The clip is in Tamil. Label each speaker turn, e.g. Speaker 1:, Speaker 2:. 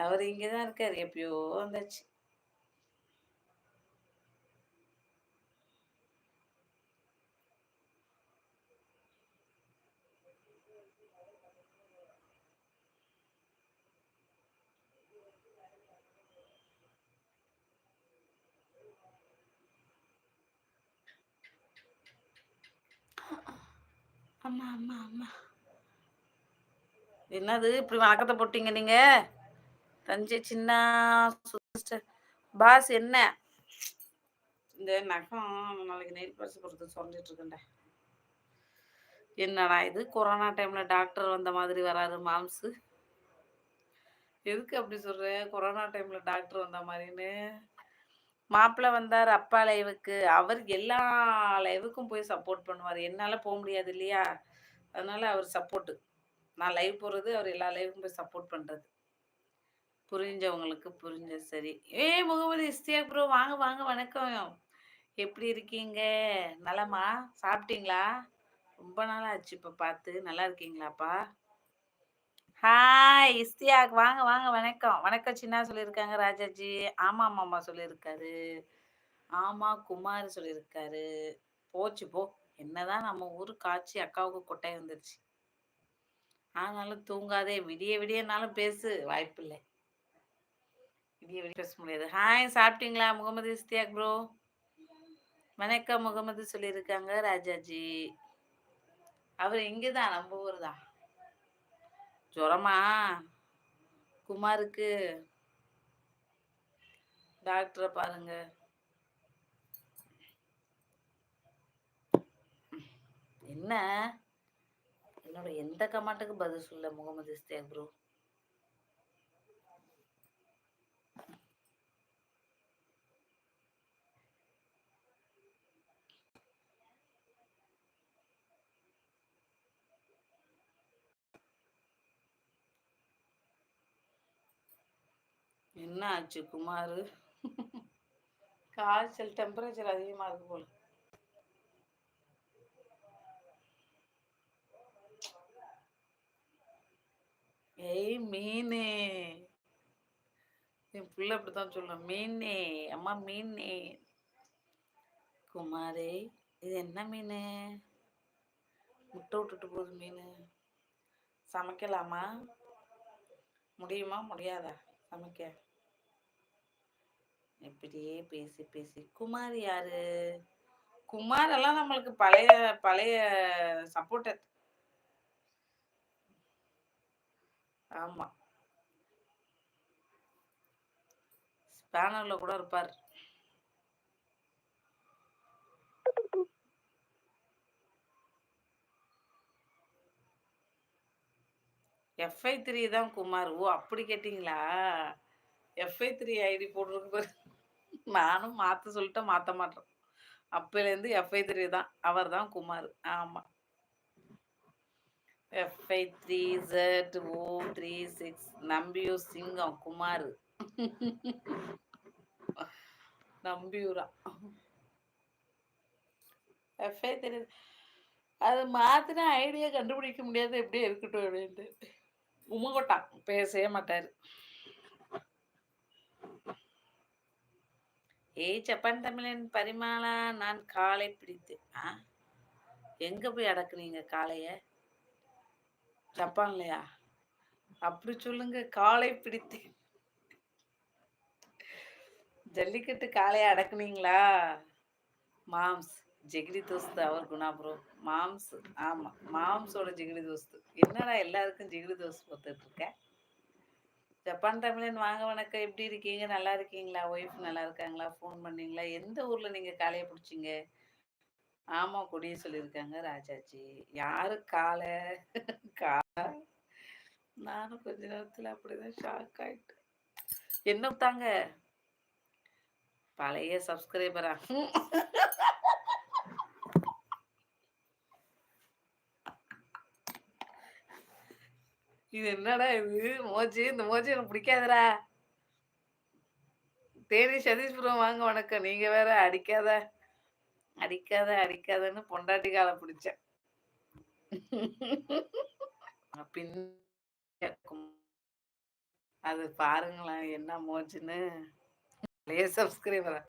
Speaker 1: அவரு இங்க தான் இருக்காரு. எப்பயோ வந்தாச்சு. அம்மா, அம்மா, அம்மா. என்னது இப்படி வணக்கத்த போட்டீங்க நீங்க? தஞ்சை சின்னா சிஸ்டர். பாஸ் என்ன? இந்த நகம் நாளைக்கு நெயில் பாலிஷ் போடுறதுக்கு சொரண்டிட்டு இருக்கேன்டா. என்னடா இது கொரோனா டைம்ல டாக்டர் வந்த மாதிரி வராரு மாம்சு. எதுக்கு அப்படி சொல்ற? கொரோனா டைம்ல டாக்டர் வந்த மாரின்னு. மாப்பிள வந்தாரு அப்பா லைவுக்கு. அவர் எல்லா லைவுக்கும் போய் சப்போர்ட் பண்ணுவாரு. என்னால போ முடியாது இல்லையா? அதனால அவர் சப்போர்ட்டு. நான் லைவ் போறது, அவர் எல்லா லைவுக்கும் போய் சப்போர்ட் பண்றது. புரிஞ்சவங்களுக்கு புரிஞ்சது சரி. முகமது இஸ்தியாக் ப்ரோ வாங்க வாங்க வணக்கம். எப்படி இருக்கீங்க? நலமா? சாப்பிட்டீங்களா? ரொம்ப நாள் ஆச்சு இப்ப பார்த்து. நல்லா இருக்கீங்களாப்பா? ஹாய் இஸ்தியாக் வாங்க வாங்க வணக்கம். வணக்கம் சின்னா சொல்லியிருக்காங்க ராஜாஜி. ஆமா மாமா சொல்லியிருக்காரு. ஆமா குமார் சொல்லியிருக்காரு. போச்சு போ. என்னதான் நம்ம ஊரு காய்ச்சி அக்காவுக்கு கொட்டை வந்துருச்சு. ஆனாலும் தூங்காதே. விடிய விடியனாலும் பேசு. வாய்ப்பில்லை. விடிய விடிய பேச முடியாது. ஹாய் சாப்பிட்டீங்களா முகமது இஸ்தியாக் ப்ரோ? வணக்கம் முகமது சொல்லியிருக்காங்க ராஜாஜி. அவர் இங்கதான் நம்ம ஊர் தான். ஜுரமா குமாருக்கு? டாக்டரை பாருங்க. என்ன என்னோட எந்த கமெண்ட்டுக்கு பதில் சொல்ல முகமது இஸ்தியாக் ப்ரோ? என்ன ஆச்சு குமாரு? காய்ச்சல் டெம்பரேச்சர் அதிகமா இருக்கு போல. ஏய் மீனே, என் பிள்ளை அப்படித்தான் சொல்லும். மீனே அம்மா மீனே. குமாரே இது என்ன மீன்? முட்டை விட்டுட்டு போகுது மீன். சமைக்கலாமா? முடியுமா முடியாதா சமைக்க? இப்படியே பேசி பேசி. குமார் யாரு? குமார் எல்லாம் நம்மளுக்கு பழைய பழைய சப்போர்ட்டர். ஆமா, ஸ்பேனர்ல கூட இருப்பார். FI3 தான் குமார். ஓ அப்படி கேட்டீங்களா? FI3 ஐடி போட்டிருக்கு பாரு. நானும் மாத்த சொல்லிட்டேன், மாத்த மாட்டேன். அப்பையிலேருந்து FI3 தான். அவர் தான் குமார். ஆமா. FI3ZO36 நம்பியூர் சிங்கம் குமார். நம்பியூரா? FI3 அது மாத்தினா ஐடியா கண்டுபிடிக்க முடியாது. எப்படியே இருக்கட்டும் அப்படின்ட்டு. உமகொட்டா பேசவே மாட்டாரு. ஏய் ஜப்பான் தமிழன் பரிமாளா நான் காலை பிடித்து. எங்க போய் அடக்குனீங்க காளைய? ஜப்பான்லையா? அப்படி சொல்லுங்க. காலை பிடித்து ஜல்லிக்கட்டு காளைய அடக்குனீங்களா? மாம்ஸ் ஜெகிரி தோஸ்து அவர் குணா ப்ரோ. மாம்ஸ். ஆமா மாம்ஸோட ஜிகிரி தோஸ்து. என்னடா எல்லாருக்கும் ஜிகிரி தோஸ்து பார்த்துட்டு இருக்க? ஜப்பான் தமிழன் வாங்க வணக்கம். எப்படி இருக்கீங்க? நல்லா இருக்கீங்களா? ஒய்ஃப் நல்லா இருக்காங்களா? ஃபோன் பண்ணீங்களா? எந்த ஊர்ல நீங்க காளைய பிடிச்சிங்க? ஆமா கொடிய சொல்லியிருக்காங்க ராஜாஜி. யாரு காளை? நானும் கொஞ்ச நேரத்துல அப்படிதான் ஷாக் ஆயிட்டு. என்ன தாங்க பழைய சப்ஸ்கிரைபரா? இது என்னடா இது மோஜி? இந்த மோஜி எனக்கு பிடிக்காதடா. தேனி சதீஷ்புரம் வாங்க வணக்கம். நீங்க வேற அடிக்காத அடிக்காத அடிக்காதன்னு பொண்டாட்டி காலை பிடிச்சேன். பின் அது பாருங்களேன் என்ன மோஜுன்னு. பழைய சப்ஸ்கிரைபரா